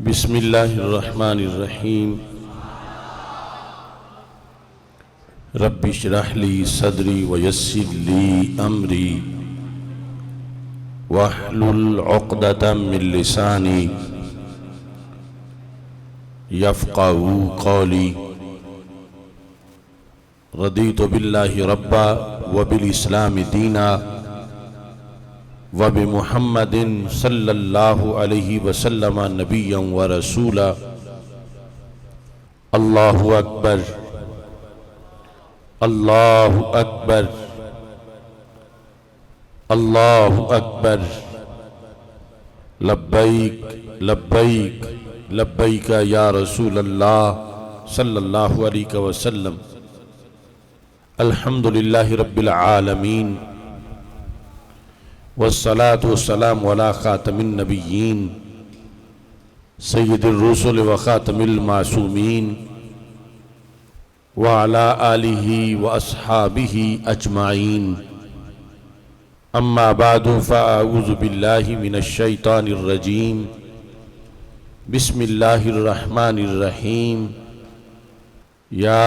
बिस्मिल्लाहिर्रहमानिर्रहीम। रब्बि श्रह ली सदरी वयस्सिर ली अमरी वहलुल उक़दतम मिन लिसानी यफ़क़हू क़ौली। रदीतु बिल्लाहि रब्बा व बिल इस्लामि दीना व बि मुहम्मदिन सल्लल्लाहु अलैहि वसल्लम नबिय्यन व रसूला। अल्लाहु अकबर, अल्लाहु अकबर, अल्लाहु अकबर। लब्बैक लब्बैक लब्बैक या रसूल अल्लाह सल्लल्लाहु अलैहि वसल्लम। अल्हम्दुलिल्लाहि रब्बिल आलमीन वस्सलातु वस्सलामु अला खातमिन नबिय्यीन सय्यिदिर रुसुल व खातमिल मासूमीन व अला आलिहि व अस्हाबिहि अजमाइन। अम्मा बादु फ़अऊज़ु बिल्लाहि मिनश शैतानिर रजीम। बिस्मिल्लाहिर रहमानिर रहीम। या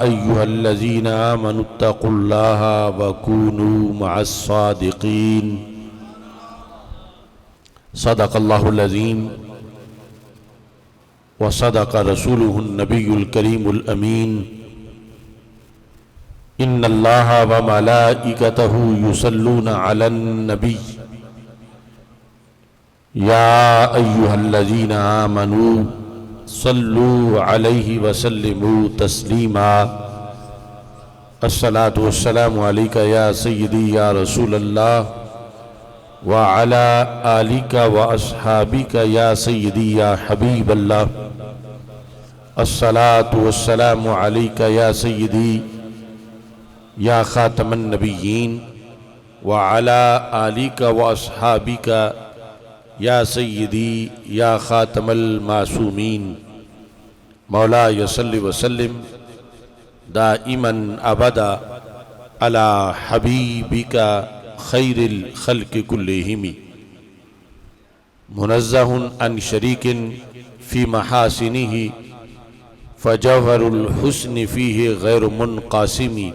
अय्युहल्लज़ीना आमनुत्तक़ुल्लाहा व कूनू मअस्सादिक़ीन। सदक़ल्लाहुल अज़ीम व सदक़ रसूलुहुन नबियुल करीमुल अमीन। इन्नल्लाहा व मलाइकतहु युसल्लूना अलन नबी। या अय्युहल्लज़ीना आमनू सल्लू अलैहि व सल्लिमू तस्लीमा। अस्सलातु वस्सलामु अलैका या सय्यदी या रसूल अल्लाह व अला आलिका व अस्हाबिका या सय्यदी या हबीब अल्लाह। अस्सलातु वस्सलामु अलैका या सय्यदी या खातमन नबिय्यीन व अला आलिका व अस्हाबिका या सय्यदी या खातमल मासूमीन। मौलाय सल्लि व सल्लिम दाइमन अबदा अला हबीबिका खैरिल खल्क़ि कुल्लिहिम। मुनज़्ज़हुन अन शरीकिन फ़ी महासिनिही फ़जौहरुल हुस्नि फ़ीहि गैर मुनक़ासिमी।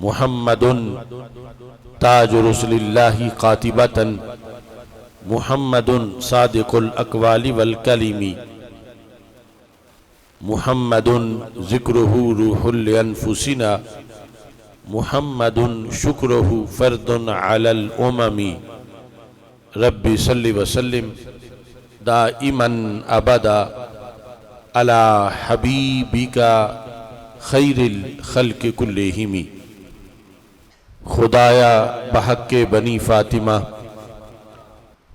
मुहम्मदुन ताज रसूलिल्लाहि क़ातिबतन मुहम्मदुन सादिक़ुल अक़वालि वल कलिमी। मुहम्मदुन ज़िक्रुहु रूहुल अनफुसिना मुहम्मदुन शुक्रुहु फ़र्दुन अलल उममी। रब्बि सल्लि व सल्लिम दाइमन अबदा अला हबीबिका खैरिल खल्क़ि कुल्लिहिम। खुदाया बहक़्क़े बनी फ़ातिमा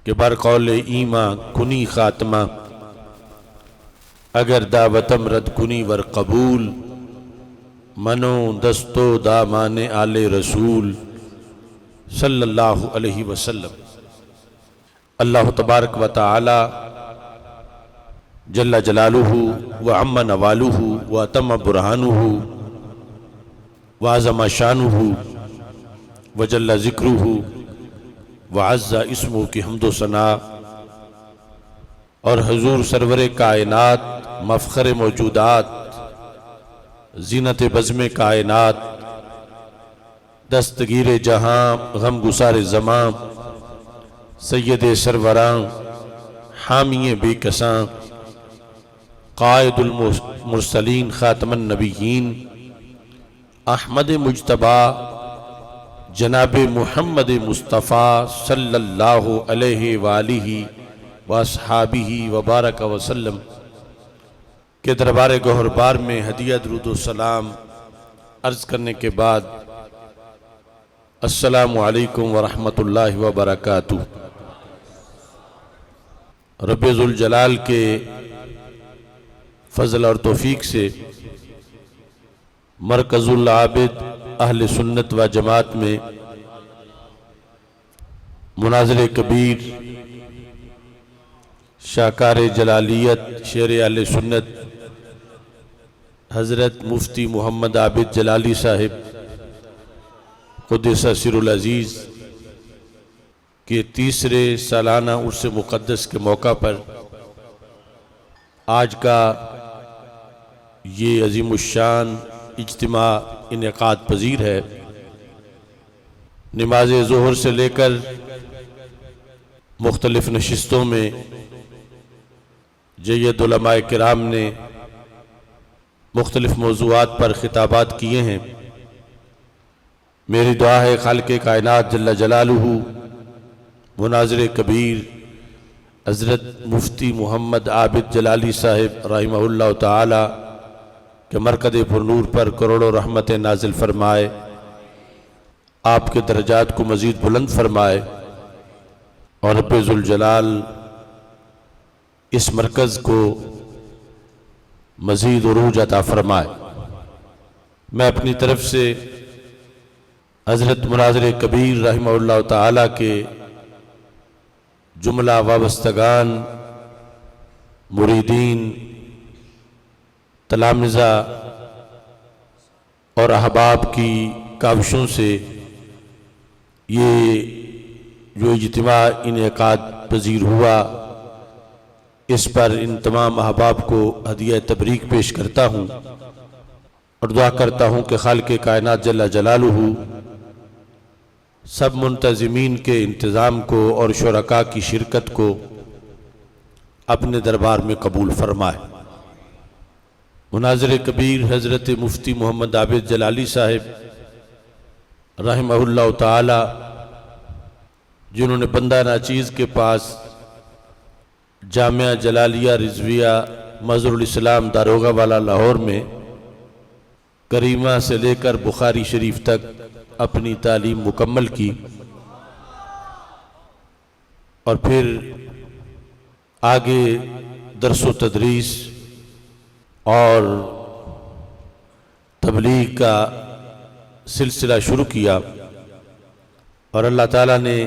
के बरक़ौले ईमा कुनी ख़ात्मा। अगर दावतम रद कुनी वर कबूल मनो दस्तो दामाने आले रसूल सल्लल्लाहु अलैहि वसल्लम। अल्लाह तबारक व तआला जल्ला जलालुहु व अम्मा नवालुहु व अतम्मा बुरहानुहु व अज़्ज़मा शानुहु व जल्ला ज़िक्रुहु व अज़्ज़ा इस्मुहु की हम्दो सना और हुज़ूर सरवरे कायनात मफ़ख़रे मौजूदात ज़ीनत बज़्मे कायनात दस्तगीर जहाँ गम गुसार ज़मां सैयद सरवरां हामिए बेकसां क़ाइदुल मुरसलीन ख़ातमन नबिय्यीन अहमद मुज्तबा जनाब मुहम्मद मुस्तफ़ा सल्लल्लाहु अलैहि वालिहि व अस्हाबिहि व बारक वसल्लम के दरबार गौहरबार में हदिया दुरूद व सलाम अर्ज़ करने के बाद अस्सलामु अलैकुम व रहमतुल्लाहि व बरकातुहू। रब्बे ज़ुल जलाल के फ़ज़ल और तौफ़ीक़ से मरकज़ुल आबिद अहले सुन्नत व जमात में मुनाज़िर कबीर शाहकार जलालियत शेर अहले सुन्नत हज़रत मुफ्ती मोहम्मद आबिद जलाली साहिब क़ुद्दस सिरुल अज़ीज़ कि तीसरे सालाना उर्स मुक़द्दस के मौका पर आज का ये अज़ीमुश्शान इज्तिमा इनेकाद पजीर है। नमाज ज़ोहर से लेकर मुख्तलिफ नशिस्तों में जय्यद उलमाए किराम ने मुख्तलिफ मौज़ूआत पर खिताबात किए हैं। मेरी दुआ है खालिक़े कायनात जल्ल जलालुहु मुनाज़िर कबीर हज़रत मुफ्ती मोहम्मद आबिद जलाली साहिब रहिमहुल्लाह ताला के मरकज़ पुरनूर पर करोड़ों रहमत नाजिल फरमाए, आपके दर्जात को मज़ीद बुलंद फरमाए और रब्बे ज़ुल जलाल इस मरकज़ को मज़ीद उरूज अता फरमाए। मैं अपनी तरफ से हज़रत मुनाज़िर कबीर रहिमहुल्लाह ताला के जुमला वाबस्तगान, मुरीदीन, तलामिज़ा और अहबाब की काविशों से ये जो इज्तिमा इनेकाद पजीर हुआ, इस पर इन तमाम अहबाब को हदिया तबरीक पेश करता हूँ और दुआ करता हूँ कि खालिक़े कायनात जल्ल जलालुहु सब मुंतज़िमीन के इंतज़ाम को और शुरका की शिरकत को अपने दरबार में कबूल फरमाए। मुनाज़िर कबीर हज़रत मुफ्ती मोहम्मद आबिद जलाली साहिब रहिमहुल्लाह ताला, जिन्होंने बंदा नाचीज़ के पास जामिया जलालिया रिज़विया मज़हरुल इस्लाम दारोगा वाला लाहौर में करीमा से लेकर बुखारी शरीफ तक अपनी तालीम मुकम्मल की और फिर आगे दर्स व तदरीस और तबलीग का सिलसिला शुरू किया और अल्लाह ताला ने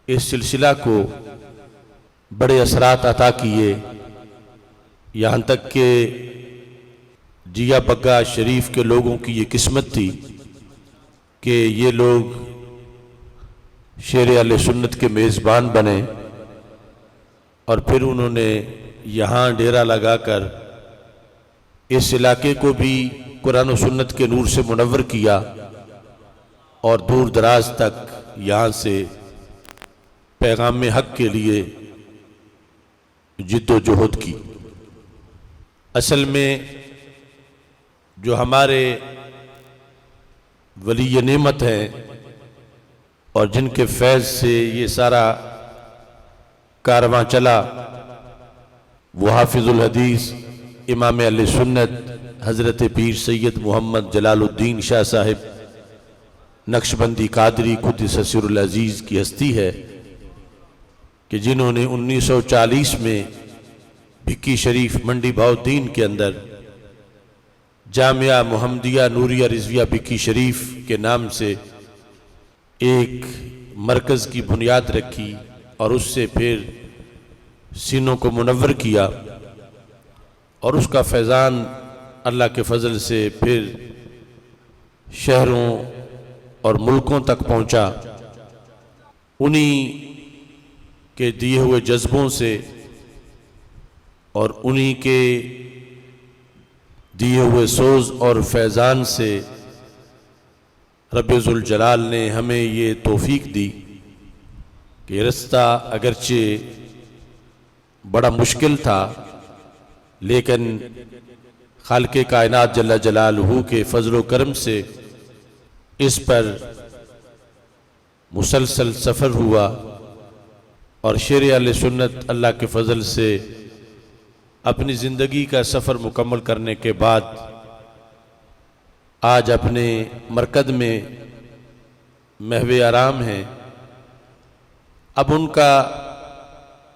इस सिलसिला को बड़े असरात अता किए, यहाँ तक कि जिया बग्गा शरीफ के लोगों की ये किस्मत थी कि ये लोग शेर अहले सुन्नत के मेज़बान बने और फिर उन्होंने यहाँ डेरा लगाकर इस इलाके को भी कुरान और सुन्नत के नूर से मुनव्वर किया और दूर दराज तक यहाँ से पैगाम हक के लिए जिद्दोजहद की। असल में जो हमारे वली नेमत हैं और जिनके फैज़ से ये सारा कारवां चला, वो हाफिज़ुल हदीस इमाम अहले सुन्नत हज़रत पीर सैयद मोहम्मद जलालुद्दीन शाह साहिब नक्शबंदी कादरी क़ुद्दस सिर्रुल अज़ीज़ की हस्ती है कि जिन्होंने 1940 में भिक्की शरीफ मंडी बाउद्दीन के अंदर जामिया मुहम्मदिया नूरिया रिज़विया भिक्की शरीफ के नाम से एक मरकज़ की बुनियाद रखी और उससे फिर सीनों को मुनव्वर किया और उसका फैज़ान अल्लाह के फ़ज़ल से फिर शहरों और मुल्कों तक पहुँचा। उन्हीं के दिए हुए जज्बों से और उन्हीं के दिए हुए सोज़ और फैज़ान से रब्बे ज़ुल जलाल ने हमें ये तौफ़ीक दी कि रास्ता अगरचे बड़ा मुश्किल था, लेकिन खालिक़े कायनात जल्ल जलालुहु के फ़ज़ल व करम से इस पर मुसलसल सफ़र हुआ और शेर अहले सुन्नत अल्लाह के फ़ज़ल से अपनी ज़िंदगी का सफ़र मुकम्मल करने के बाद आज अपने मरकज़ में महवे आराम हैं। अब उनका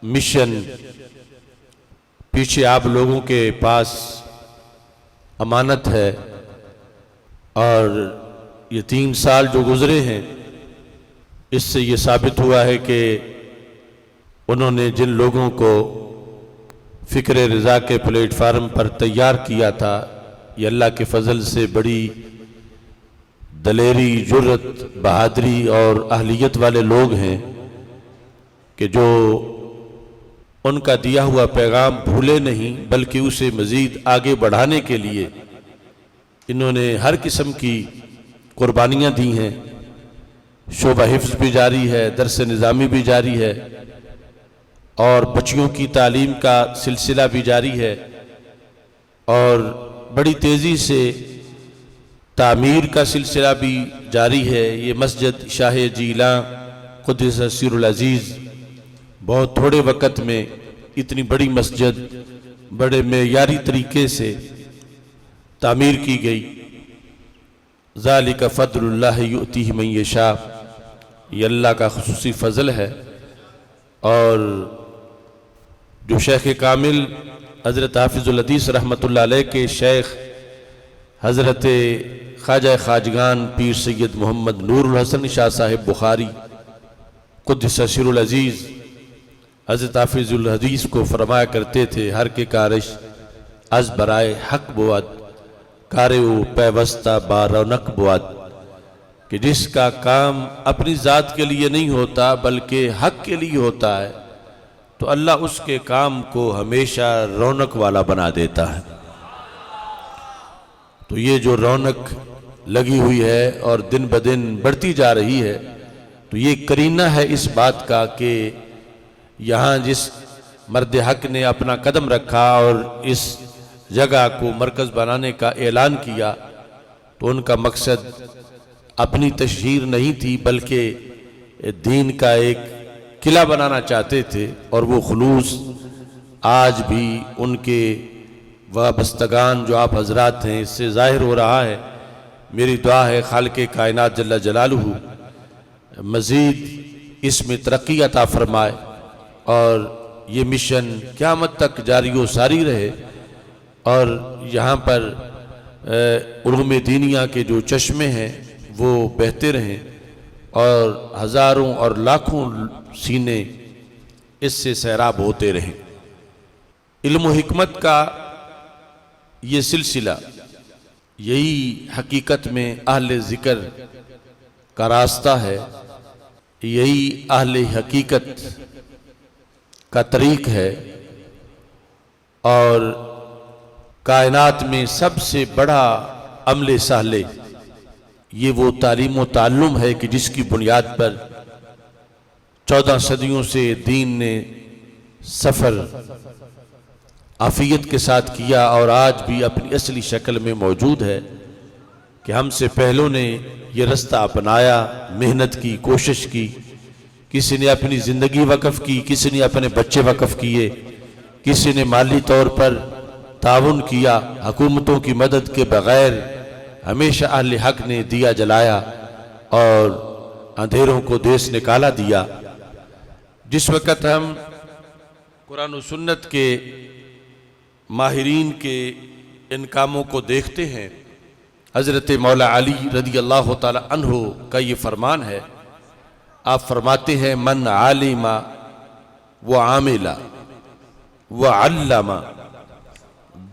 मिशन पीछे आप लोगों के पास अमानत है और ये 3 साल जो गुज़रे हैं इससे ये साबित हुआ है कि उन्होंने जिन लोगों को फ़िक्र रज़ा के प्लेटफार्म पर तैयार किया था, ये अल्लाह के फ़ज़ल से बड़ी दलेरी, जुर्रत, बहादरी और अहलियत वाले लोग हैं कि जो उनका दिया हुआ पैगाम भूले नहीं, बल्कि उसे मज़ीद आगे बढ़ाने के लिए इन्होंने हर किस्म की कुर्बानियाँ दी हैं। शोबा हिफ्ज़ भी जारी है, दरस निज़ामी भी जारी है और बच्चियों की तालीम का सिलसिला भी जारी है और बड़ी तेज़ी से तामीर का सिलसिला भी जारी है। ये मस्जिद शाह जीला क़ुद्दस सिरुल अज़ीज़ बहुत थोड़े वक़्त में इतनी बड़ी मस्जिद बड़े मेयारी तरीके से तामीर की गई। ज़ालिका फ़ज़्लुल्लाहि युअतीहि मन यशा, ये अल्लाह का खुसूसी फ़ज़ल है। और जो शेख कामिल हज़रत हाफ़िज़ुल हदीस रहमतुल्लाह अलैह के शेख हज़रत ख्वाजा ख्वाजगान पीर सैयद मोहम्मद नूरुल हसन शाह साहिब बुखारी क़ुद्दस सिरुल अज़ीज़ हज़रत हाफ़िज़ुल हदीस को फरमाया करते थे, हर के कारश अज़ बराए हक बुआद कारे पैवस्ता बारौनक बुआद, कि जिसका काम अपनी ज़ात के लिए नहीं होता बल्कि हक के लिए होता है तो अल्लाह उसके काम को हमेशा रौनक वाला बना देता है। तो ये जो रौनक लगी हुई है और दिन ब दिन बढ़ती जा रही है, तो ये करीना है इस बात का कि यहाँ जिस मर्द हक ने अपना कदम रखा और इस जगह को मरकज़ बनाने का ऐलान किया, तो उनका मकसद अपनी तशहीर नहीं थी बल्कि दीन का एक किला बनाना चाहते थे। और वो खुलूस आज भी उनके वाबस्तगान जो आप हजरात हैं इससे ज़ाहिर हो रहा है। मेरी दुआ है खालिक़े कायनात जल्ला जलालुहु मज़ीद इसमें तरक्की अता फरमाए और ये मिशन क़यामत तक जारी व सारी रहे और यहाँ पर उलूम दीनिया के जो चश्मे हैं वो बहते रहें और हज़ारों और लाखों सीने इससे सैराब होते रहें। इल्म व हिकमत का ये सिलसिला, यही हकीकत में अहले ज़िक्र का रास्ता है, यही अहले हकीकत का तरीक़ है और कायनात में सबसे बड़ा अमले सहले ये वो तालीम व ताल्लुम है कि जिसकी बुनियाद पर 14 सदियों से दीन ने सफ़र आफियत के साथ किया और आज भी अपनी असली शक्ल में मौजूद है कि हमसे पहलों ने ये रास्ता अपनाया, मेहनत की, कोशिश की, किसी ने अपनी ज़िंदगी वक़फ़ की, किसी ने अपने बच्चे वक़फ़ किए, किसी ने माली तौर पर ताउन किया। हुकूमतों की मदद के बग़ैर हमेशा अहले हक ने दिया जलाया और अंधेरों को देश निकाला दिया। जिस वक़्त हम कुरान और सुन्नत के माहिरीन के इन कामों को देखते हैं, हज़रत मौला अली रदी अल्लाह ताला अन्हो का ये फरमान है, आप फरमाते हैं मन आलिमा व आमिला व अल्लमा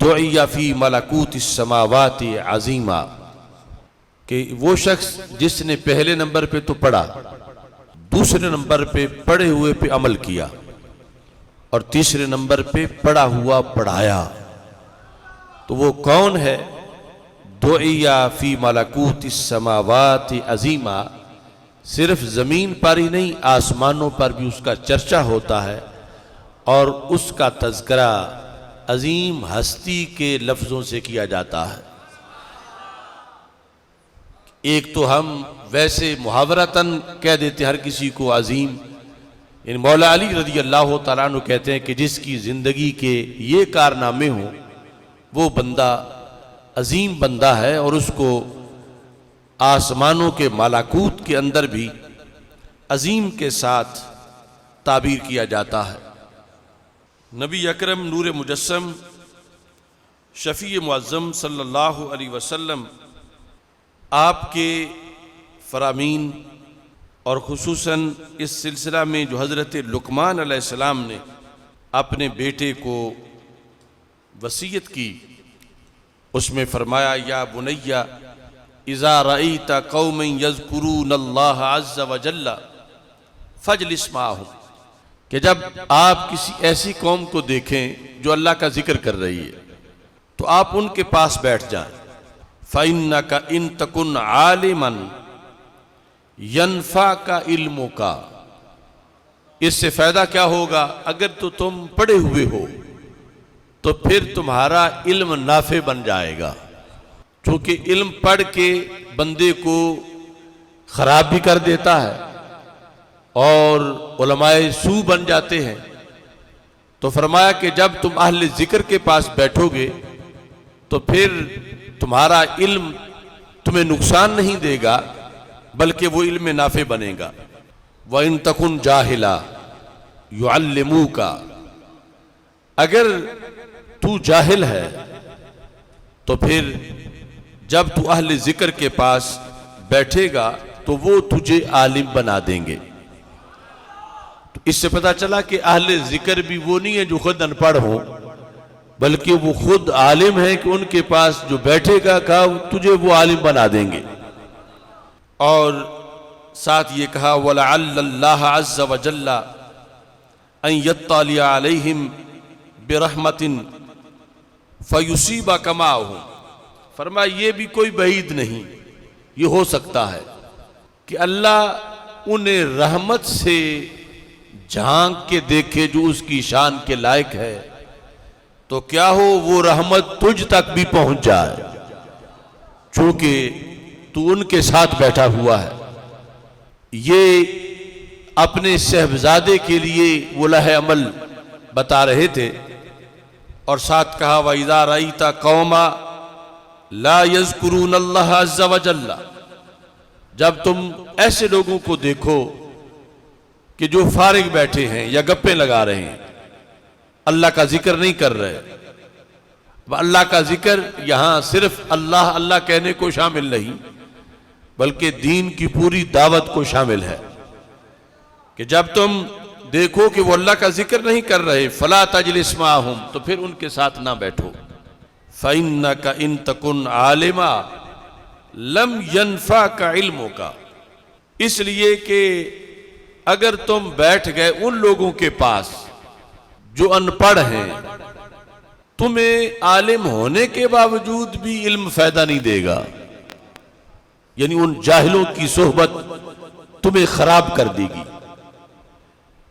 दुइया फी मलकूत समावाति अज़ीमा, कि वो शख्स जिसने पहले नंबर पे तो पढ़ा, दूसरे नंबर पे पढ़े हुए पे अमल किया और तीसरे नंबर पे पढ़ा हुआ पढ़ाया, तो वो कौन है? दुइया फी मलकूत समावाति अज़ीमा, सिर्फ ज़मीन पर ही नहीं आसमानों पर भी उसका चर्चा होता है और उसका तज़किरा अजीम हस्ती के लफ्ज़ों से किया जाता है। एक तो हम वैसे मुहावरतन कह देते हर किसी को अजीम, इन मौला अली रज़ी अल्लाह तआला अन्हु कहते हैं कि जिसकी ज़िंदगी के ये कारनामे हों वो बंदा अजीम बंदा है और उसको आसमानों के मलाकूत के अंदर भी अजीम के साथ ताबीर किया जाता है। नबी अकरम नूर मुजस्सम शफ़ी मुअज़्ज़म सल्लल्लाहु अलैहि वसल्लम आपके फ़रामीन और ख़ुसूसन इस सिलसिला में जो हज़रत लुक़मान अलैहिस्सलाम ने अपने बेटे को वसीयत की, उसमें फ़रमाया या बुनैया इज़ा रअयता कौमन यज़कुरूनल्लाह अज़्ज़ व जल्ला फजलिस माहुम, कि जब आप किसी ऐसी कौम को देखें जो अल्लाह का जिक्र कर रही है तो आप उनके पास बैठ जाएं। फ़इन्नका इन तकुन आलिमन यनफ़ा का इल्मो का, इससे फायदा क्या होगा, अगर तो तुम पढ़े हुए हो तो फिर तुम्हारा इल्म नाफे बन जाएगा। क्योंकि इल्म पढ़ के बंदे को खराब भी कर देता है और उलमाए सू बन जाते हैं। तो फरमाया कि जब तुम अहले जिक्र के पास बैठोगे तो फिर तुम्हारा इल्म तुम्हें नुकसान नहीं देगा, बल्कि वो इल्म नाफे बनेगा। व इन तकुन जाहिला युअल्लिमूका, अगर तू जाहिल है तो फिर जब तू अहले जिक्र के पास बैठेगा तो वो तुझे आलिम बना देंगे। तो इससे पता चला कि अहले जिक्र भी वो नहीं है जो खुद अनपढ़ हो, बल्कि वो खुद आलिम है कि उनके पास जो बैठेगा का तुझे वो आलिम बना देंगे। और साथ ये कहा वलअल्लाह अज़्ज़ व जल्ला अन यत्तलिया अलैहिम बिरहमतिन फयुसीबा कमाहुम, फरमाया ये भी कोई बईद नहीं, ये हो सकता है कि अल्लाह उन्हें रहमत से झांक के देखे जो उसकी शान के लायक है, तो क्या हो वो रहमत तुझ तक भी पहुंच जाए, चूंकि तू उनके साथ बैठा हुआ है। ये अपने शहजादे के लिए वलाह अमल बता रहे थे। और साथ कहा वइज़ा रअयता कौमा ला यज़कुरूनल्लाह अज़्ज़ व जल्ला, जब तुम ऐसे लोगों को देखो कि जो फारिग बैठे हैं या गप्पे लगा रहे हैं, अल्लाह का जिक्र नहीं कर रहे। अल्लाह का जिक्र यहां सिर्फ अल्लाह अल्लाह कहने को शामिल नहीं, बल्कि दीन की पूरी दावत को शामिल है कि जब तुम देखो कि वो अल्लाह का जिक्र नहीं कर रहे, फला तजलिस माहुम, तो फिर उनके साथ ना बैठो। फ़इन्नका इन तकुन आलिमा लम यनफ़ा का इल्मो का, इसलिए कि अगर तुम बैठ गए उन लोगों के पास जो अनपढ़ हैं, तुम्हें आलिम होने के बावजूद भी इल्म फायदा नहीं देगा, यानी उन जाहिलों की सोहबत तुम्हें खराब कर देगी।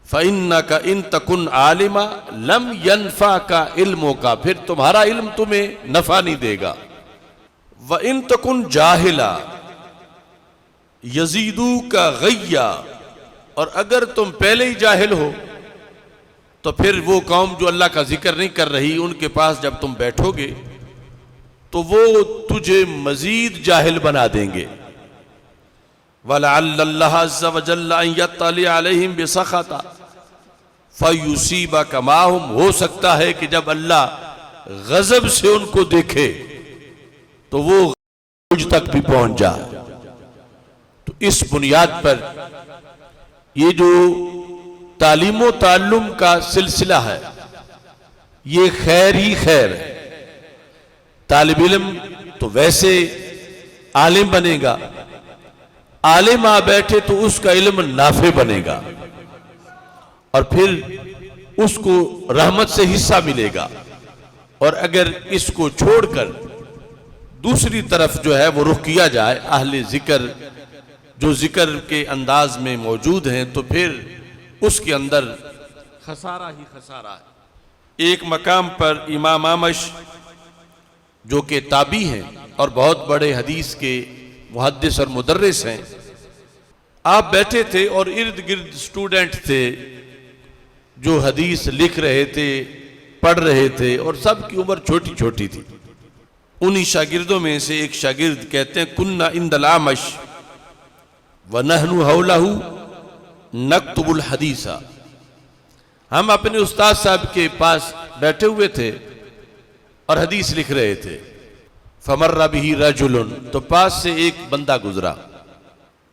फ़इन्नका इन तकुन आलिमा लम यनफ़ा का इल्मो का, फिर तुम्हारा इल्म तुम्हें नफा नहीं देगा। व इन तकुन जाहिला यजीदू का गैया, और अगर तुम पहले ही जाहिल हो तो फिर वो कौम जो अल्लाह का जिक्र नहीं कर रही उनके पास जब तुम बैठोगे तो वो तुझे मजीद जाहिल बना देंगे। वलअल्लाह अज़्ज़ व जल्ला अन यत्तलिया अलैहिम बिसखता फयुसीबा कमाहुम, हो सकता है कि जब अल्लाह गजब से उनको देखे तो वो मुझ तक भी पहुंच जाए। तो इस बुनियाद पर ये जो तालीमो ताल्लुम का सिलसिला है ये खैर ही खैर है। तालिब इल्म तो वैसे आलिम बनेगा, आलिम आ बैठे तो उसका इल्म नाफे बनेगा और फिर उसको रहमत से हिस्सा मिलेगा। और अगर इसको छोड़कर दूसरी तरफ जो है वो रुख किया जाए अहले जिक्र जो जिक्र के अंदाज में मौजूद हैं, तो फिर उसके अंदर खसारा ही खसारा है। एक मकाम पर इमाम आमश जो कि ताबी हैं और बहुत बड़े हदीस के मुहद्दिस और मुदर्रिस हैं, आप बैठे थे और इर्द गिर्द स्टूडेंट थे जो हदीस लिख रहे थे, पढ़ रहे थे, और सबकी उम्र छोटी छोटी थी। उन्हीं शागिर्दों में से एक शागिर्द कहते हैं कुन्ना इंदल आमश व नहनु हौलहु नक्तुबुल हदीसा, हम अपने उस्ताद साहब के पास बैठे हुए थे और हदीस लिख रहे थे। फमर्रा बिही रजुलन, तो पास से एक बंदा गुजरा।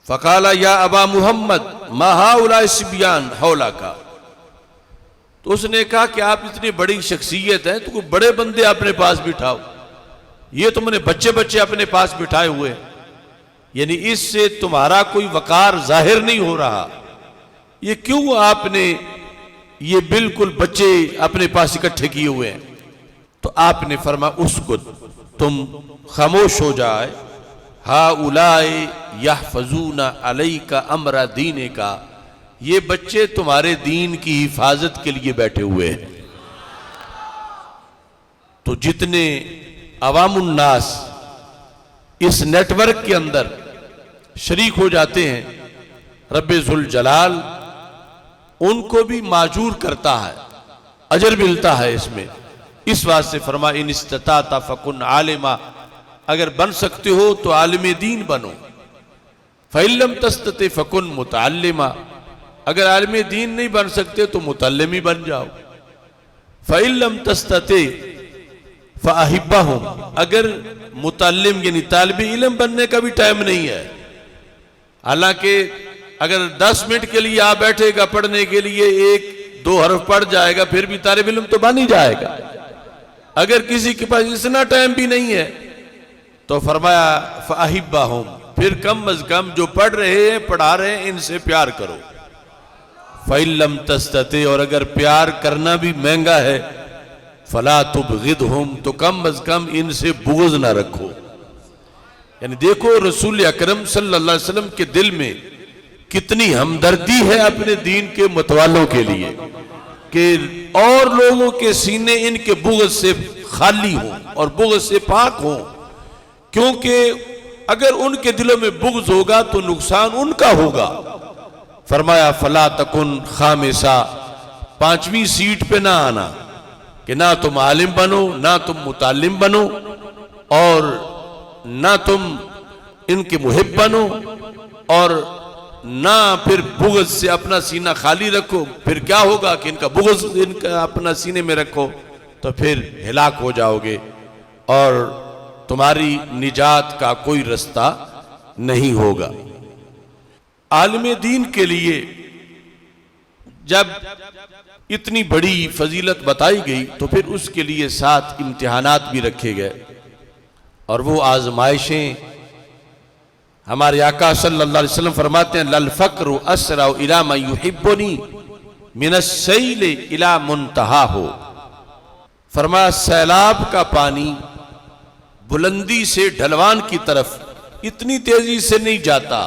फकाला या अबा मुहम्मद मा हाउला सिबियान हौला का, तो उसने कहा कि आप इतनी बड़ी शख्सियत हैं तो कोई बड़े बंदे अपने पास बिठाओ, ये तुमने बच्चे बच्चे अपने पास बिठाए हुए। यानी इससे तुम्हारा कोई वकार जाहिर नहीं हो रहा, ये क्यों आपने ये बिल्कुल बच्चे अपने पास इकट्ठे किए हुए हैं? तो आपने फरमाया उसको तुम खामोश हो जाए, हा उलाए यहफजूना अलैका अमरा दीने का, ये बच्चे तुम्हारे दीन की हिफाजत के लिए बैठे हुए हैं। तो जितने अवामुन्नास इस नेटवर्क के अंदर शरीक हो जाते हैं, रब्बे जुल जलाल उनको भी माजूर करता है, अजर मिलता है इसमें। इस वास्ते फरमा इन इस्तताता फकुन आलिमा, अगर बन सकते हो तो आलिम दीन बनो, फ़इल्लम तस्तते फकुन मुतअल्लिमा, अगर आलिम दीन नहीं बन सकते तो मुतअल्लिम ही बन जाओ। फ़इल्लम तस्तते फ़अहिब्बहुम, अगर मुतअल्लिम यानी तालिबे इल्म बनने का भी टाइम नहीं है, हालांकि अगर 10 मिनट के लिए आप बैठेगा पढ़ने के लिए, 1-2 हरफ पढ़ जाएगा, फिर भी तालिब इल्म तो बन ही जाएगा। अगर किसी के पास इतना टाइम भी नहीं है तो फरमाया फ़अहिब्बहुम, फिर कम अज कम जो पढ़ रहे हैं पढ़ा रहे हैं इनसे प्यार करो। फ़इल्लम तस्तते, और अगर प्यार करना भी महंगा है, फला तुबग़िदहुम, तो कम अज कम इनसे बुग़्ज़ ना रखो। यानी देखो रसूल अकरम सल्लल्लाहु अलैहि वसल्लम के दिल में कितनी हमदर्दी है अपने दीन के मतवालों के लिए कि और लोगों के सीने इनके बुग़्ज़ से खाली हों और बुग़्ज़ से पाक हों, क्योंकि अगर उनके दिलों में बुग़्ज़ होगा तो नुकसान उनका होगा। फरमाया फला तकुन खामिसा, 5वीं सीट पे ना आना कि ना तुम आलिम बनो, ना तुम मुतालिम बनो, और ना तुम इनके मुहिब बनो, और ना फिर बुग़्ज़ से अपना सीना खाली रखो। फिर क्या होगा कि इनका बुग़्ज़ इनका अपना सीने में रखो तो फिर हिलाक हो जाओगे और तुम्हारी निजात का कोई रास्ता नहीं होगा। आलिम दीन के लिए जब इतनी बड़ी फजीलत बताई गई तो फिर उसके लिए 7 इम्तिहानात भी रखे गए, और वो आजमाइशें हमारे आका सल्लल्लाहु अलैहि वसल्लम फरमाते हैं लल फ़क्रु अस्रा इला मा युहिब्बुनी मिनस सैल इला मुंतहा हो। फरमाया सैलाब का पानी बुलंदी से ढलवान की तरफ इतनी तेजी से नहीं जाता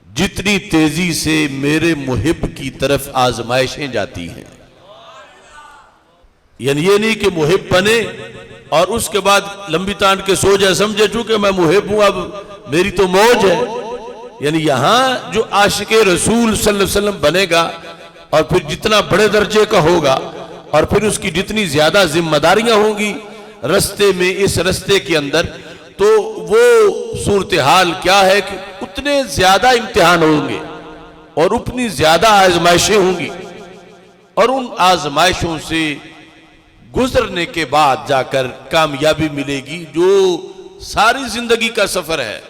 जितनी तेजी से मेरे मुहिब की तरफ आजमाइशें जाती हैं। यानी ये नहीं कि मुहिब बने और उसके बाद लंबी तान के सो जाए, समझे चूंकि मैं मुहिब हूं अब मेरी तो मौज है। यानी यहां जो आशिके रसूल सल्लल्लाहु अलैहि वसल्लम बनेगा और फिर जितना बड़े दर्जे का होगा और फिर उसकी जितनी ज्यादा जिम्मेदारियां होंगी रस्ते में, इस रस्ते के अंदर, तो वो सूरत हाल क्या है कि उतने ज्यादा इम्तिहान होंगे और उतनी ज्यादा आजमाइशें होंगी, और उन आजमाइशों से गुजरने के बाद जाकर कामयाबी मिलेगी जो सारी जिंदगी का सफर है।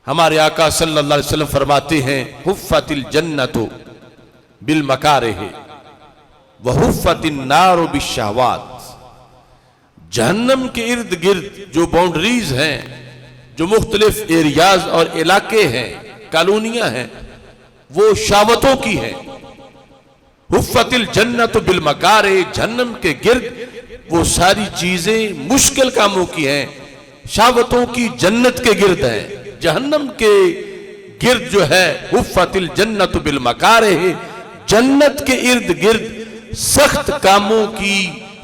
हमारे आका सल्लल्लाहु अलैहि वसल्लम फरमाते हैं हुफ़्फ़तिल जन्नतु बिल मकारिह व हुफ़्फ़तिन नारु बिश्शहवात। जहन्नम के इर्द गिर्द जो बाउंड्रीज हैं, जो मुख्तलिफ एरियाज और इलाके हैं, कॉलोनियां हैं, वो शावतों की हैं। हुफ़्फ़तिल जन्नतु बिल मकारिह, जहन्नम के गिर्द वो सारी चीजें मुश्किल कामों की हैं, शावतों की जन्नत के गिर्द हैं। जहन्नम के गिर्द जो है हुफ़्फ़तिल जन्नतु बिल मकारिह, जन्नत के इर्द गिर्द सख्त कामों की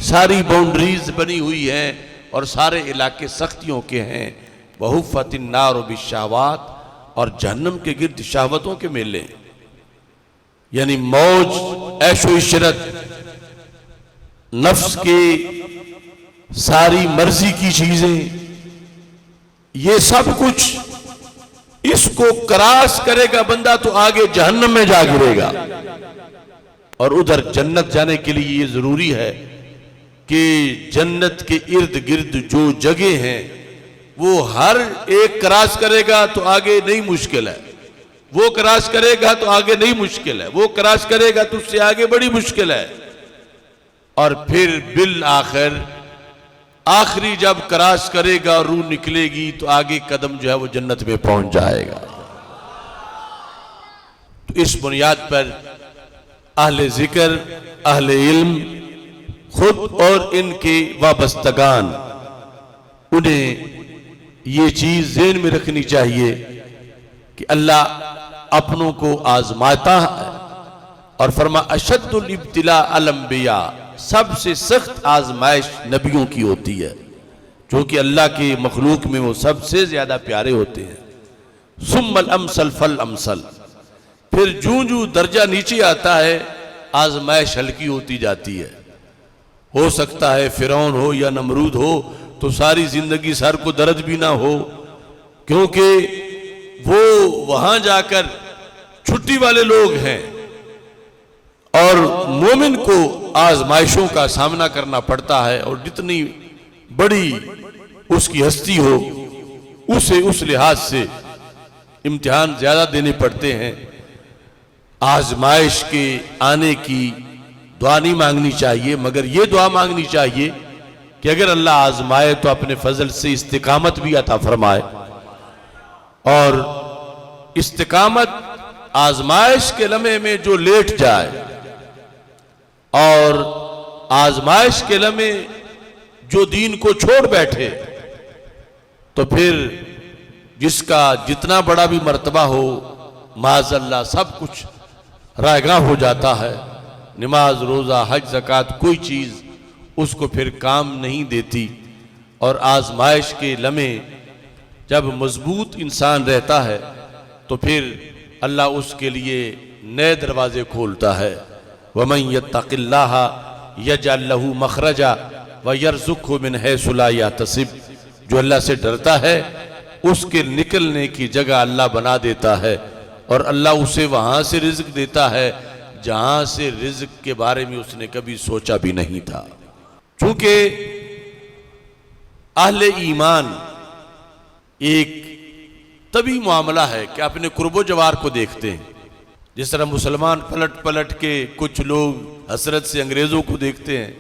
सारी बाउंड्रीज बनी हुई हैं और सारे इलाके सख्तियों के हैं। वहुफ़्फ़तिन नारु बिश्शहवात, और जहन्नम के गिर्द शहवतों के मेले, यानी मौज, ऐशो इशरत, नफ्स के सारी मर्जी की चीजें, ये सब कुछ इसको क्रॉस करेगा बंदा तो आगे जहन्नम में जा गिरेगा। और उधर जन्नत जाने के लिए ये जरूरी है कि जन्नत के इर्द गिर्द जो जगह हैं वो हर एक क्रॉस करेगा तो आगे नहीं मुश्किल है, वो क्रॉस करेगा तो आगे नहीं मुश्किल है, वो क्रॉस करेगा तो उससे आगे बड़ी मुश्किल है। और फिर बिल आखिर आखिरी जब क्रॉस करेगा और रूह निकलेगी तो आगे कदम जो है वो जन्नत में पहुंच जाएगा। तो इस बुनियाद पर अहले जिक्र, अहले इल्म खुद और इनके वाबस्तगान, उन्हें ये चीज ज़हन में रखनी चाहिए कि अल्लाह अपनों को आजमाता है और फरमा अशद्दुल इब्तिला अल अंबिया, सबसे सख्त आजमाइश नबियों की होती है, जो कि अल्लाह के मखलूक में वो सबसे ज्यादा प्यारे होते हैं। सुम्मल अमसल फल अमसल, फिर जूं जूं दर्जा नीचे आता है आजमाइश हल्की होती जाती है। हो सकता है फिरौन हो या नमरूद हो तो सारी जिंदगी सर को दर्द भी ना हो, क्योंकि वो वहां जाकर छुट्टी वाले लोग हैं और मोमिन को आजमाइशों का सामना करना पड़ता है, और जितनी बड़ी उसकी हस्ती हो उसे उस लिहाज से इम्तिहान ज्यादा देने पड़ते हैं। आजमाइश के आने की दुआ नहीं मांगनी चाहिए, मगर ये दुआ मांगनी चाहिए कि अगर अल्लाह आजमाए तो अपने फजल से इस्तिकामत भी अता फरमाए। और इस्तिकामत आजमाइश के लम्हे में जो लेट जाए और आजमाइश के लम्हे जो दीन को छोड़ बैठे, तो फिर जिसका जितना बड़ा भी मर्तबा हो माज़अल्लाह सब कुछ रायगा हो जाता है। नमाज, रोज़ा, हज, ज़कात, कोई चीज़ उसको फिर काम नहीं देती। और आजमाइश के लम्हे जब मजबूत इंसान रहता है तो फिर अल्लाह उसके लिए नए दरवाजे खोलता है। वमन यत्तक़िल्लाह यजअल लहू मखरजा व यरज़ुक़हु मिन हैसु ला यहतसिब, जो अल्लाह से डरता है उसके निकलने की जगह अल्लाह बना देता है, और अल्लाह उसे वहां से रिज़्क देता है जहां से रिज़्क के बारे में उसने कभी सोचा भी नहीं था। चूंकि अहले ईमान एक तभी मामला है कि अपने कुर्बो जवार को देखते हैं। जिस तरह मुसलमान पलट पलट के कुछ लोग हसरत से अंग्रेजों को देखते हैं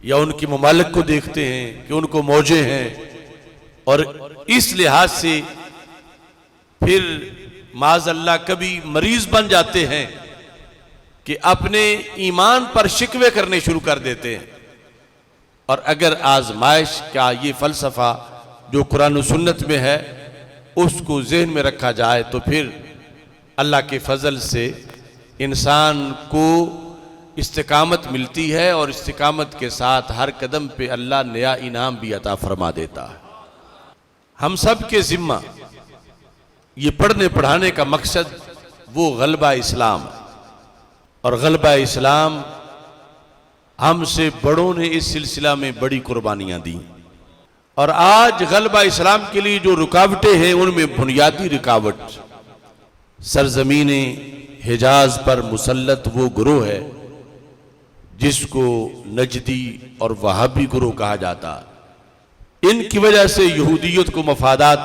या उनकी ममालिक को देखते हैं कि उनको मौजे हैं, और इस लिहाज से फिर माज़अल्लाह कभी मरीज बन जाते हैं कि अपने ईमान पर शिकवे करने शुरू कर देते हैं। और अगर आजमाइश का ये फलसफा जो कुरान और सुन्नत में है उसको ज़हन में रखा जाए तो फिर अल्लाह के फजल से इंसान को इस्तिकामत मिलती है, और इस्तिकामत के साथ हर कदम पे अल्लाह नया इनाम भी अता फरमा देता है। हम सब के जिम्मा ये पढ़ने पढ़ाने का मकसद वो गलबा इस्लाम है, और गलबा इस्लाम हमसे बड़ों ने इस सिलसिला में बड़ी कुर्बानियां दी। और आज गलबा इस्लाम के लिए जो रुकावटें हैं उनमें बुनियादी रुकावट सरजमीने हिजाज पर मुसल्लत वो गुरोह है जिसको नजदी और वहाबी गुरोह कहा जाता है। इनकी वजह से यहूदियत को मफादात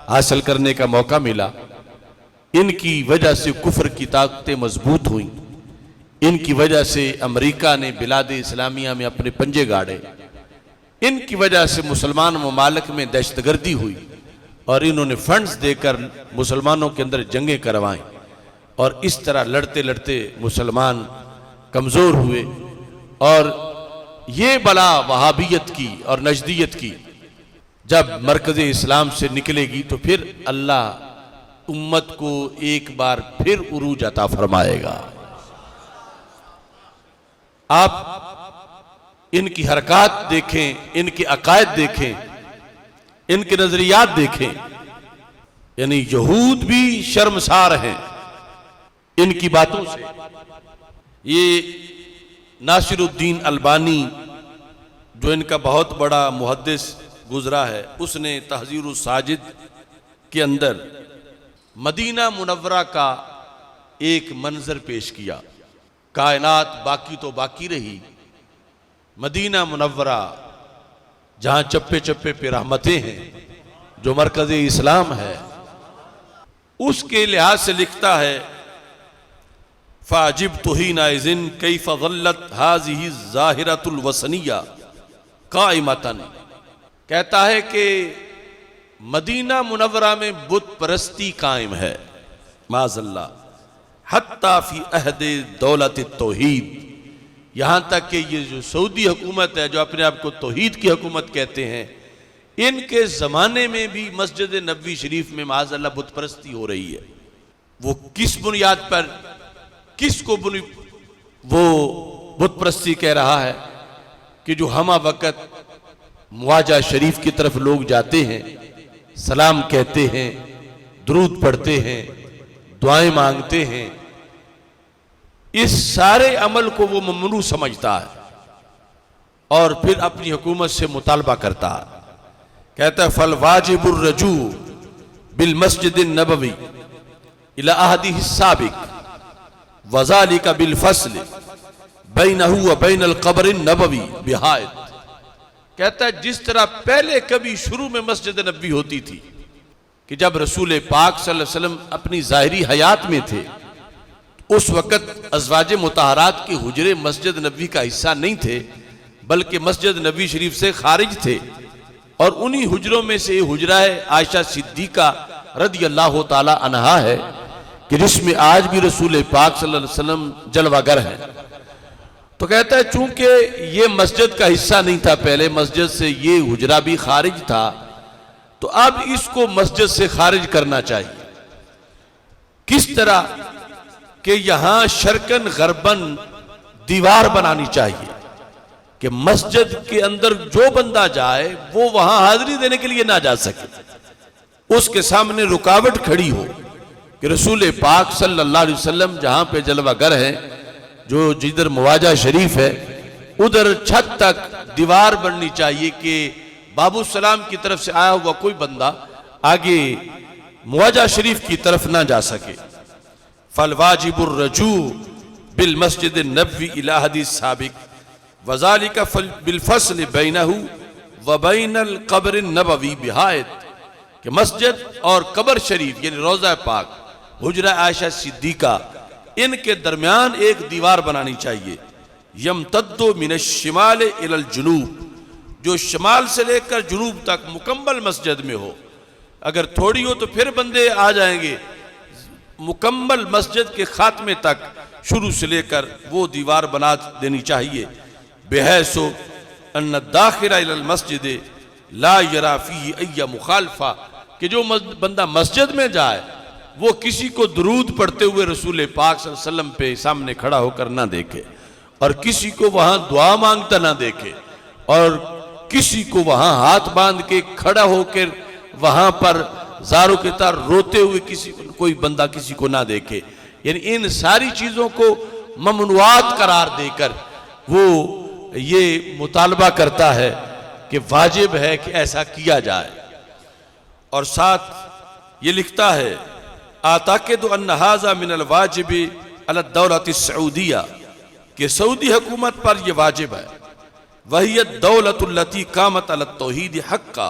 हासिल करने का मौका मिला, इनकी वजह से कुफर की ताकतें मजबूत हुई, इनकी वजह से अमेरिका ने बिलाद इस्लामिया में अपने पंजे गाड़े, इनकी वजह से मुसलमान ममालिक में दहशतगर्दी हुई, और इन्होंने फंड्स देकर मुसलमानों के अंदर जंगें करवाएं, और इस तरह लड़ते लड़ते मुसलमान कमज़ोर हुए। और ये बला वहाबियत की और नजदियत की जब मरकज़ इस्लाम से निकलेगी तो फिर अल्लाह उम्मत को एक बार फिर उरूज अता फरमाएगा। आप इनकी हरकत देखें, इनके अकायद देखें, इनके नजरियात देखें, यानी यहूद भी शर्मसार हैं इनकी बातों से। ये नासिरुद्दीन अलबानी जो इनका बहुत बड़ा मुहद्दिस गुजरा है, उसने तहज़ीरुस साजिद के अंदर मदीना मुनव्वरा का एक मंजर पेश किया। कायनात बाकी तो बाकी रही, मदीना मुनव्वरा जहां चप्पे चप्पे पे रहमतें हैं, जो मरकज़ इस्लाम है, उसके लिहाज से लिखता है फाजिब तुहीना इज़िन कैफ़ ज़ल्लत हाज़िही ज़ाहिरतुल वसनिया काइमतन, कहता है कि मदीना मुनव्वरा में बुत परस्ती कायम है, माज़अल्लाह, हत्ता फी अहदे दौलत तौहीद, यहाँ तक कि ये जो सऊदी हुकूमत है जो अपने आप को तौहीद की हुकूमत कहते हैं, इनके ज़माने में भी मस्जिद नबवी शरीफ में माज़अल्लाह बुत परस्ती हो रही है। वो किस बुनियाद पर, किसको वो बुत परस्ती कह रहा है कि जो हमा वक़्त मुआजा शरीफ की तरफ लोग जाते हैं, सलाम कहते हैं, दुरूद पढ़ते हैं, दुआएं मांगते हैं, इस सारे अमल को वो ममनू समझता है और फिर अपनी हुकूमत से मुतालबा करता है। कहता है फल वाजिबुर रजू बिल मस्जिद नबवी इला अहदिही साबिक वज़ालिका बिल फसल बैनहु व बैनल क़ब्र नबवी बिहायत। कहता है जिस तरह पहले कभी शुरू में मस्जिद नबवी होती थी कि जब रसूल पाक सल्लल्लाहु अलैहि वसल्लम अपनी ज़ाहिरी हयात में थे, उस वक़्त अज़वाज मुताहरात के हुजरे मस्जिद नबवी का हिस्सा नहीं थे, बल्कि मस्जिद नबवी शरीफ से खारिज थे, और उन्हीं हुजरों में से हुजरा आयशा सिद्दीका रदी अल्लाह ताला अन्हा है कि जिसमें आज भी रसूल पाक सल्लल्लाहु अलैहि वसल्लम जलवागर हैं। तो कहता है चूंकि ये मस्जिद का हिस्सा नहीं था, पहले मस्जिद से ये हुजरा भी खारिज था, तो अब इसको मस्जिद से खारिज करना चाहिए। किस तरह कि यहां शर्कन गरबन दीवार बनानी चाहिए कि मस्जिद के अंदर जो बंदा जाए वो वहां हाजिरी देने के लिए ना जा सके, उसके सामने रुकावट खड़ी हो कि रसूल पाक सल्लल्लाहु अलैहि वसल्लम जहां पे जलवागर हैं, जो जिधर मुआजा शरीफ है, उधर छत तक दीवार बननी चाहिए कि बाबू सलाम की तरफ से आया हुआ कोई बंदा आगे मुआजा शरीफ की तरफ ना जा सके। फल वाजिबुर रजू बिल मस्जिद नबवी इला हदीस साबिक वज़ालिका बिल फसल बैनहु व बैनल क़ब्र नबवी बिहायत, कि मस्जिद और कब्र शरीफ यानी रोज़ा पाक, हुजरा आयशा सिद्दीका, इनके दरमियान एक दीवार बनानी चाहिए। यमतद्दु मिनश शिमाल इलल जुनूब, जो शमाल से लेकर जुनूब तक मुकम्मल मस्जिद में हो। अगर थोड़ी हो तो फिर बंदे आ जाएंगे, मुकम्मल मस्जिद के खात्मे तक शुरू से लेकर वो दीवार बना देनी चाहिए। बेहसो अन्न दाखिला इलल मस्जिद ला यरा फीही अय्या मुखालफा, कि जो बंदा मस्जिद में जाए वो किसी को दुरूद पढ़ते हुए रसूल पाक सल्लल्लाहु अलैहि वसल्लम पे सामने खड़ा होकर ना देखे, और किसी को वहां दुआ मांगता ना देखे, और किसी को वहां हाथ बांध के खड़ा होकर वहां पर ज़ारों के तार रोते हुए कोई बंदा किसी को ना देखे। यानी इन सारी चीजों को ममनुआत करार देकर वो ये मुतालबा करता है कि वाजिब है कि ऐसा किया जाए। और साथ ये लिखता है आताकिदु अन्न हाज़ा मिनल वाजिबी अला दौलत सऊदिया, कि सऊदी हुकूमत पर यह वाजिब है। वही दौलतुल्लती कामत अला तौहीद हक्का,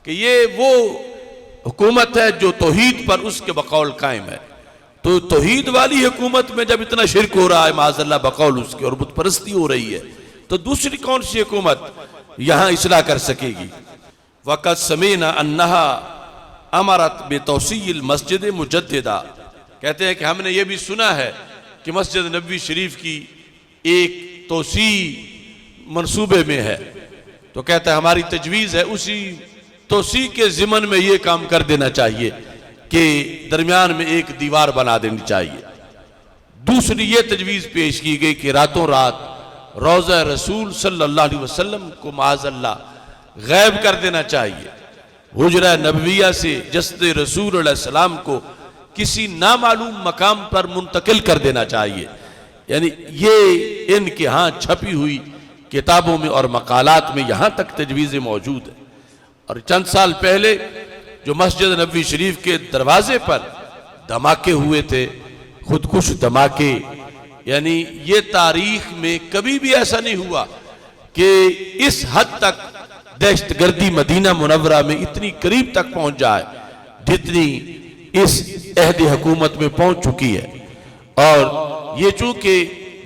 कि ये वो हुकूमत है जो तौहीद पर उसके बकौल कायम है। तो तौहीद वाली हुकूमत में जब इतना शिरक हो रहा है माज़अल्लाह बकौल उसके, और बुत परस्ती हो रही है, तो दूसरी कौन सी हुकूमत यहां इस्लाह कर सकेगी। वक़द समीना अन्नहा अमरत बेतौसील मस्जिद मुजद्दिदा, कहते हैं कि हमने ये भी सुना है कि मस्जिद नबवी शरीफ की एक तोसी मंसूबे में है। तो कहता है हमारी तजवीज़ है उसी तोसी के ज़िमन में ये काम कर देना चाहिए कि दरमियान में एक दीवार बना देनी चाहिए। दूसरी ये तजवीज़ पेश की गई कि रातों रात रोज़ा रसूल सल्लल्लाहु अलैहि वसल्लम को माज़अल्लाह गैब कर देना चाहिए। हुजरा नबविया से जस्द रसूल अलैहि सलाम को किसी नामालूम मकाम पर मुंतकिल कर देना चाहिए। यानी ये इनके यहाँ छपी हुई किताबों में और मकालात में यहाँ तक तजवीज़ें मौजूद है। और चंद साल पहले जो मस्जिद नबवी शरीफ के दरवाजे पर धमाके हुए थे, खुदकुश धमाके, यानी ये तारीख में कभी भी ऐसा नहीं हुआ कि इस हद तक दहशतगर्दी मदीना मुनव्वरा में इतनी करीब तक पहुंच जाए जितनी इस अहद हुकूमत में पहुंच चुकी है। और ये चूंकि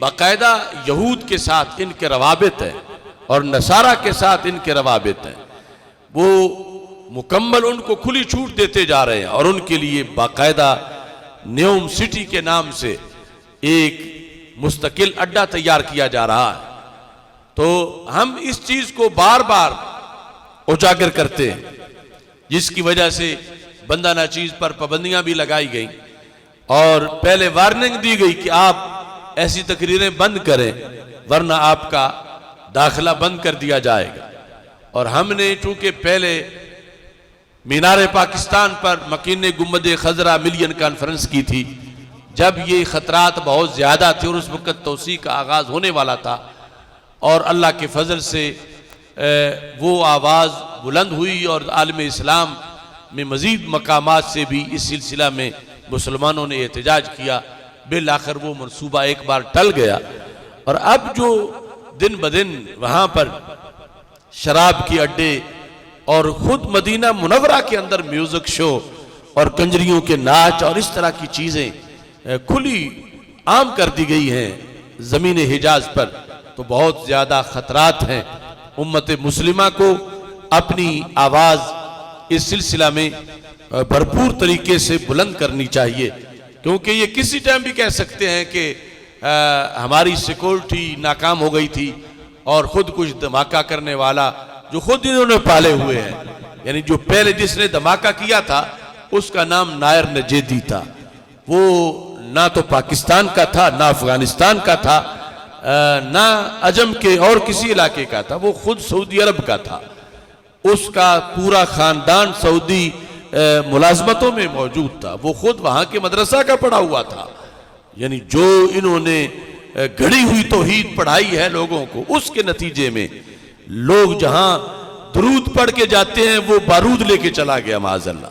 बाकायदा यहूद के साथ इनके रवाबित है और नसारा के साथ इनके रवाबित हैं, वो मुकम्मल उनको खुली छूट देते जा रहे हैं और उनके लिए बाकायदा न्यूम सिटी के नाम से एक मुस्तकिल अड्डा तैयार किया जा रहा है। तो हम इस चीज को बार बार उजागर करते हैं, जिसकी वजह से बंदा नाचीज पर पाबंदियां भी लगाई गई और पहले वार्निंग दी गई कि आप ऐसी तकरीरें बंद करें वरना आपका दाखिला बंद कर दिया जाएगा। और हमने चूंकि पहले मीनार पाकिस्तान पर मकीन गुंबद खजरा मिलियन कॉन्फ्रेंस की थी, जब ये खतरात बहुत ज़्यादा थे और उस वक्त तोसी का आगाज़ होने वाला था और अल्लाह के फजल से वो आवाज़ बुलंद हुई और आलम इस्लाम में मज़ीद मकामात से भी इस सिलसिला में मुसलमानों ने एहतजाज किया। बिल आखिर वो मनसूबा एक बार टल गया और अब जो दिन ब दिन वहाँ पर शराब के अड्डे और ख़ुद मदीना मुनव्वरा के अंदर म्यूज़िक शो और कंजरियों के नाच और इस तरह की चीज़ें खुली आम कर दी गई हैं ज़मीन हिजाज पर, तो बहुत ज़्यादा ख़तरात हैं। उम्मत मुस्लिमा को अपनी आवाज़ इस सिलसिला में भरपूर तरीके से बुलंद करनी चाहिए, क्योंकि ये किसी टाइम भी कह सकते हैं कि हमारी सिक्योरिटी नाकाम हो गई थी और ख़ुद कुछ धमाका करने वाला जो खुद इन्होंने पाले हुए हैं, यानी जो पहले जिसने धमाका किया था उसका नाम नायर नजेदी था, वो ना तो पाकिस्तान का था ना अफगानिस्तान का था ना अजम के और किसी इलाके का था, वो खुद सऊदी अरब का था। उसका पूरा खानदान सऊदी मुलाजमतों में मौजूद था, वो खुद वहाँ के मदरसा का पढ़ा हुआ था। यानी जो इन्होंने गढ़ी हुई तौहीद पढ़ाई है लोगों को, उसके नतीजे में लोग जहां दरूद पढ़ के जाते हैं वो बारूद लेके चला गया माज़अल्लाह,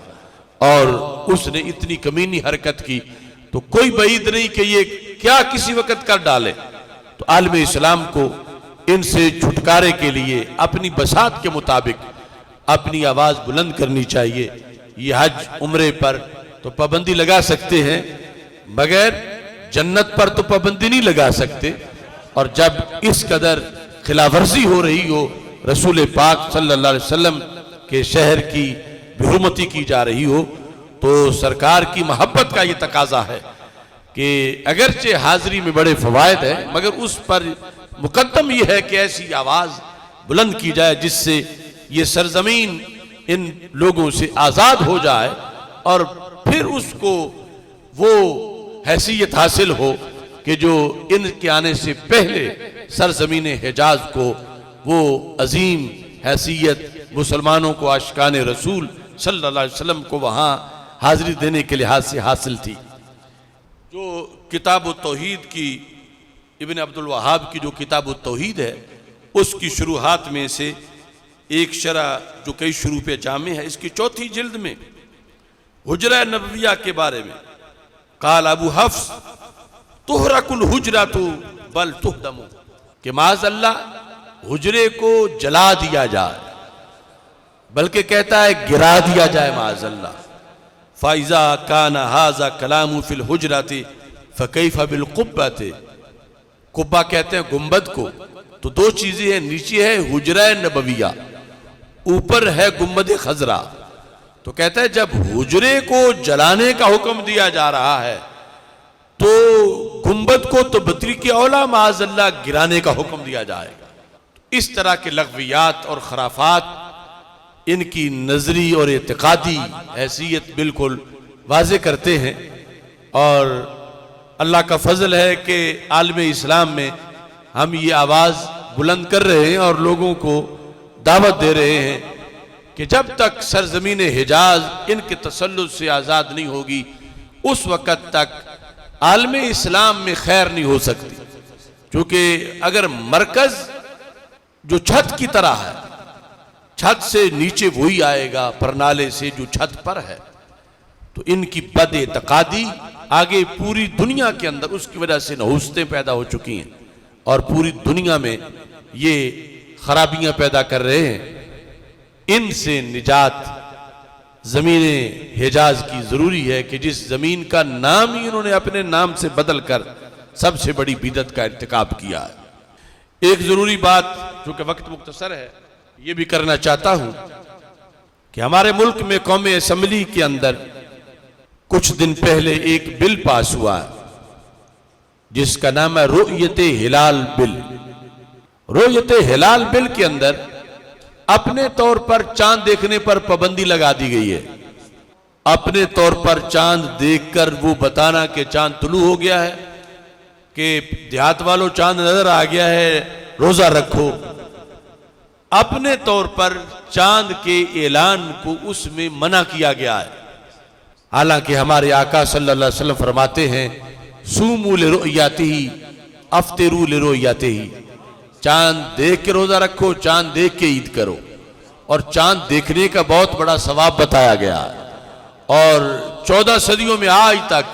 और उसने इतनी कमीनी हरकत की तो कोई बईद नहीं कि ये क्या किसी वक्त कर डाले। तो आलम इस्लाम को इनसे छुटकारे के लिए अपनी बसात के मुताबिक अपनी आवाज़ बुलंद करनी चाहिए। ये हज उम्रे पर तो पाबंदी लगा सकते हैं मगर जन्नत पर तो पाबंदी नहीं लगा सकते, और जब इस कदर खिलाफवर्जी हो रही हो रसूल पाक सल्लल्लाहु अलैहि वसल्लम के शहर की बेहुरमती की जा रही हो, तो सरकार की मोहब्बत का ये तकाजा है कि अगरचे हाजिरी में बड़े फवायद हैं मगर उस पर मुकद्दम ये है कि ऐसी आवाज़ बुलंद की जाए जिससे ये सरजमीन इन लोगों से आज़ाद हो जाए और फिर उसको वो हैसियत हासिल हो कि जो इनके आने से पहले सरजमीन हिजाज को वो अजीम हैसियत मुसलमानों को आशिकान रसूल सल्लल्लाहु अलैहि वसल्लम को वहाँ हाजिरी देने के लिहाज से हासिल थी। जो किताब तौहीद की इब्न अब्दुल वहाब की जो किताब तौहीद है उसकी शुरुआत में से एक शरह जो कई शुरू पे जामे है, इसकी चौथी जिल्द में हुजरा नबविया के बारे में काल अबू हफ्स तुहरकुल हुजरातु बल तुहदमु कि माज़अल्लाह हुजरे को जला दिया जाए, बल्कि कहता है गिरा दिया जाए माज़अल्लाह। फ़ाइज़ा काना हाज़ा कलामु फिल हुजराति फ़कैफ़ बिल कुब्बति, कुब्बा कहते हैं गुंबद को। तो दो चीजें हैं, नीचे है हुजरा नबविया, ऊपर है गुंबद खजरा। तो कहता है जब हुजरे को जलाने का हुक्म दिया जा रहा है तो गुंबद को तो बतरी के औला माज़अल्लाह गिराने का हुक्म दिया जाएगा। इस तरह के लग़वियात और खराफात इनकी नजरी और एतकादी हैसियत बिल्कुल वाज़े करते हैं, और अल्लाह का फजल है कि आलम इस्लाम में हम ये आवाज़ बुलंद कर रहे हैं और लोगों को दावत दे रहे हैं कि जब तक सरजमीन हिजाज इनके तसल्लुत से आज़ाद नहीं होगी उस वक़्त तक आलम इस्लाम में खैर नहीं हो सकती। क्योंकि अगर मरकज़ जो छत की तरह है, छत से नीचे वही आएगा प्रणाले से जो छत पर है, तो इनकी बद-ए-तक़ादी आगे पूरी दुनिया के अंदर उसकी वजह से नहुस्तें पैदा हो चुकी हैं और पूरी दुनिया में ये खराबियां पैदा कर रहे हैं। इनसे निजात ज़मीन हिजाज की ज़रूरी है कि जिस ज़मीन का नाम ही इन्होंने अपने नाम से बदल कर सबसे बड़ी बिदअत का इर्तिकाब किया है। एक ज़रूरी बात चूंकि वक्त मुख्तसर है, ये भी करना चाहता हूं कि हमारे मुल्क में कौमी असम्बली के अंदर कुछ दिन पहले एक बिल पास हुआ जिसका नाम है रुयत हिलाल बिल। रुयत हिलाल बिल के अंदर अपने तौर पर चांद देखने पर पाबंदी लगा दी गई है। अपने तौर पर चांद देखकर वो बताना कि चांद तुलू हो गया है, कि देहात वालों चांद नजर आ गया है, रोजा रखो। अपने तौर पर चांद के ऐलान को उसमें मना किया गया है। हालांकि हमारे आका सल्लल्लाहु अलैहि वसल्लम फरमाते हैं सूमू लिरुयतिही अफ्तिरू लिरुयतिही, चांद देख के रोजा रखो, चांद देख के ईद करो। और चांद देखने का बहुत बड़ा सवाब बताया गया है। और 14 सदियों में आज तक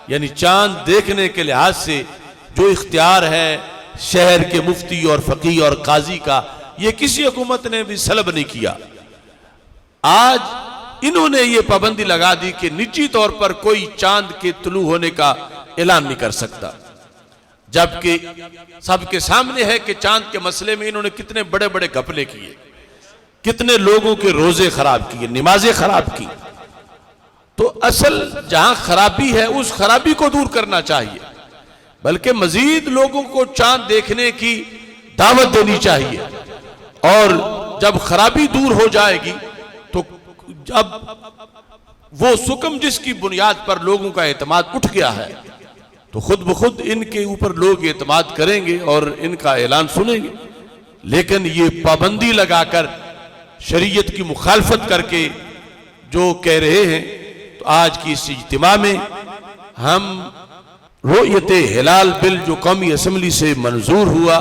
यानी चांद देखने के लिहाज से जो इख्तियार है शहर के मुफ्ती और फकीह और काजी का, ये किसी हुकूमत ने भी सलब नहीं किया। आज इन्होंने ये पाबंदी लगा दी कि निजी तौर पर कोई चांद के तुलू होने का ऐलान नहीं कर सकता, जबकि सबके सामने है कि चांद के मसले में इन्होंने कितने बड़े बड़े घपले किए, कितने लोगों के रोजे खराब किए, नमाजें खराब की। तो असल जहां खराबी है उस खराबी को दूर करना चाहिए, बल्कि मजीद लोगों को चांद देखने की दावत देनी चाहिए। और जब खराबी दूर हो जाएगी तो जब वो सुकम जिसकी बुनियाद पर लोगों का एतमाद उठ गया है तो खुद ब खुद इनके ऊपर लोग एतमाद करेंगे और इनका ऐलान सुनेंगे। लेकिन ये पाबंदी लगाकर शरीयत की मुखालफत करके जो कह रहे हैं, तो आज की इस इज्तिमा में हम रुयत हिलाल बिल जो कौमी असम्बली से मंजूर हुआ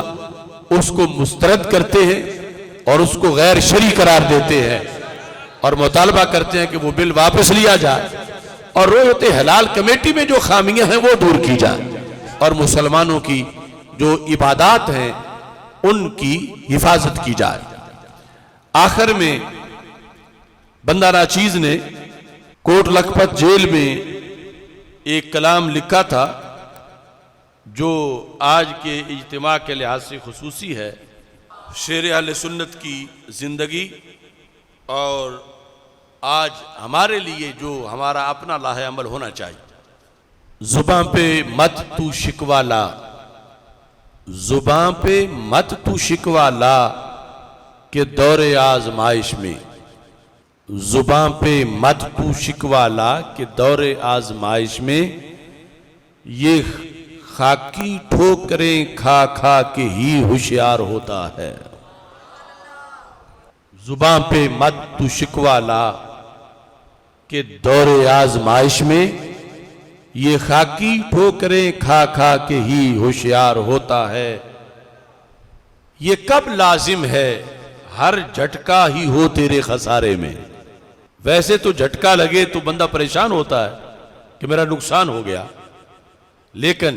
उसको मुस्तरद करते हैं और उसको गैर शरई करार देते हैं और मुतालबा करते हैं कि वो बिल वापस लिया जाए और रुयत हिलाल कमेटी में जो खामियां हैं वो दूर की जाए और मुसलमानों की जो इबादत हैं उनकी हिफाजत की जाए। आखिर में बंदा नाचीज ने कोट लखपत जेल में एक कलाम लिखा था जो आज के इज्तिमा के लिहाज से खुसूसी है। शेर अहले सुन्नत की जिंदगी और आज हमारे लिए जो हमारा अपना लाहे अमल होना चाहिए। जुबान पे मत तू शिकवा ला, जुबान पे मत तू शिकवा ला के दौरे आजमाइश में, जुबान पे मत तू शिकवा ला के दौरे आजमाइश में, ये खाकी ठोकरें खा खा के ही होशियार होता है। जुबान पे मत तू शिकवा ला के दौरे आजमाइश में, ये खाकी ठोकरें खा खा के ही होशियार होता है। ये कब लाजिम है हर झटका ही हो तेरे खसारे में। वैसे तो झटका लगे तो बंदा परेशान होता है कि मेरा नुकसान हो गया, लेकिन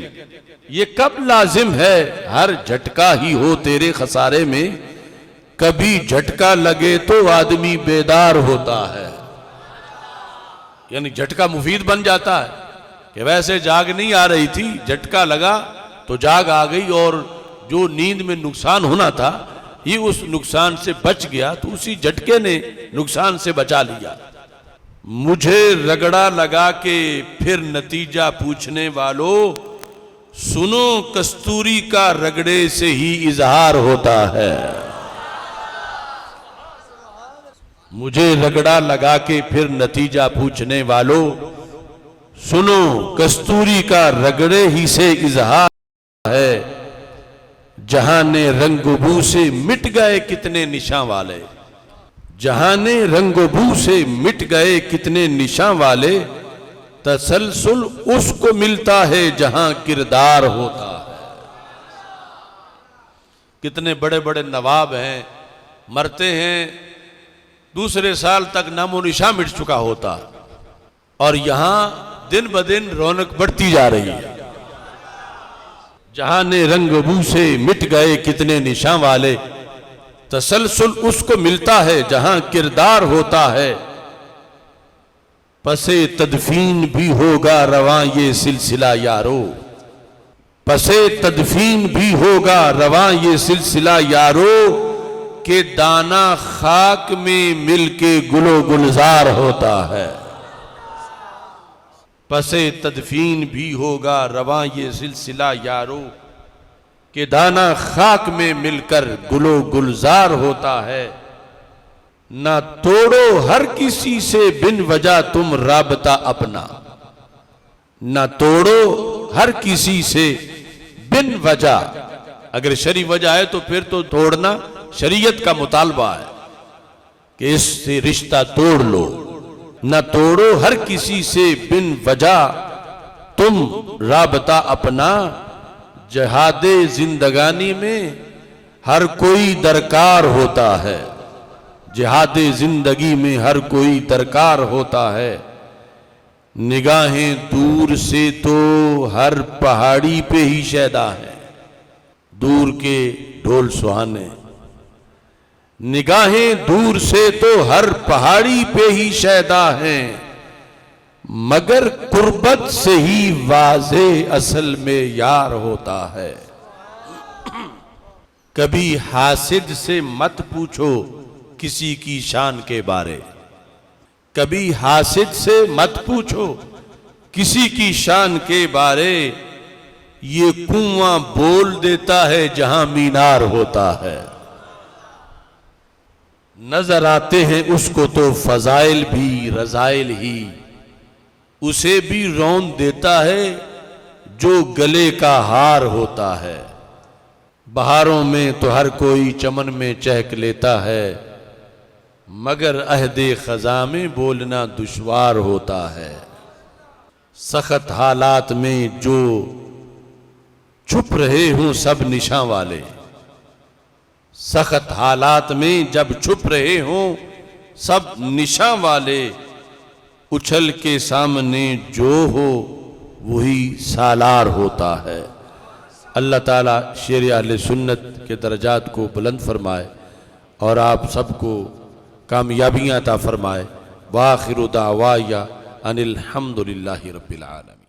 ये कब लाजिम है हर झटका ही हो तेरे खसारे में। कभी झटका लगे तो आदमी बेदार होता है, यानी झटका मुफीद बन जाता है कि वैसे जाग नहीं आ रही थी, झटका लगा तो जाग आ गई और जो नींद में नुकसान होना था ये उस नुकसान से बच गया, तो उसी झटके ने नुकसान से बचा लिया। मुझे रगड़ा लगा के फिर नतीजा पूछने वालों, सुनो कस्तूरी का रगड़े से ही इजहार होता है। मुझे रगड़ा लगा के फिर नतीजा पूछने वालों, सुनो कस्तूरी का रगड़े ही से इजहार है। जहां ने रंगबू से मिट गए कितने निशान वाले, जहां ने रंगबू से मिट गए कितने निशान वाले, तसलसल उसको मिलता है जहां किरदार होता है। कितने बड़े बड़े नवाब हैं, मरते हैं दूसरे साल तक नामो निशा मिट चुका होता, और यहां दिन ब दिन रौनक बढ़ती जा रही है। जहां ने रंगबू से मिट गए कितने निशान वाले, तसलसल उसको मिलता है जहां किरदार होता है। पसे तदफीन भी होगा रवां ये सिलसिला यारो, पसे तदफीन भी होगा रवां ये सिलसिला यारो, के दाना खाक में मिलके गुलो गुलजार होता है। पसे तदफीन भी होगा रवां ये सिलसिला यारो, के दाना खाक में मिलकर गुलो गुलजार होता है। ना तोड़ो हर किसी से बिन वजह तुम राबता अपना, ना तोड़ो हर किसी से बिन वजह। अगर शरी वजह है तो फिर तो तोड़ना शरीयत का मुतालबा है कि इससे रिश्ता तोड़ लो। न तोड़ो हर किसी से बिन वजह तुम राबता अपना, जहादे जिंदगानी में हर कोई दरकार होता है। जिहादे जिंदगी में हर कोई दरकार होता है। निगाहें दूर से तो हर पहाड़ी पे ही शैदा है, दूर के ढोल सुहाने। निगाहें दूर से तो हर पहाड़ी पे ही शैदा हैं, मगर कुर्बत से ही वाज़े असल में यार होता है। कभी हासिद से मत पूछो किसी की शान के बारे, कभी हासिद से मत पूछो किसी की शान के बारे। ये कुआं बोल देता है जहां मीनार होता है। नजर आते हैं उसको तो फजाइल भी रजाइल ही, उसे भी रौन देता है जो गले का हार होता है। बहारों में तो हर कोई चमन में चहक लेता है, मगर अहदे खजा में बोलना दुश्वार होता है। सख्त हालात में जो छुप रहे हों सब निशां वाले, सख्त हालात में जब छुप रहे हों सब निशां वाले, उछल के सामने जो हो वही सालार होता है। अल्लाह ताला शेर अहले सुन्नत के दर्जात को बुलंद फरमाए और आप सबको कामयाबियाँ अता फरमाए। वाखिरु दावाया अनिल हम्दुलिल्लाहि रब्बिल आलमीन।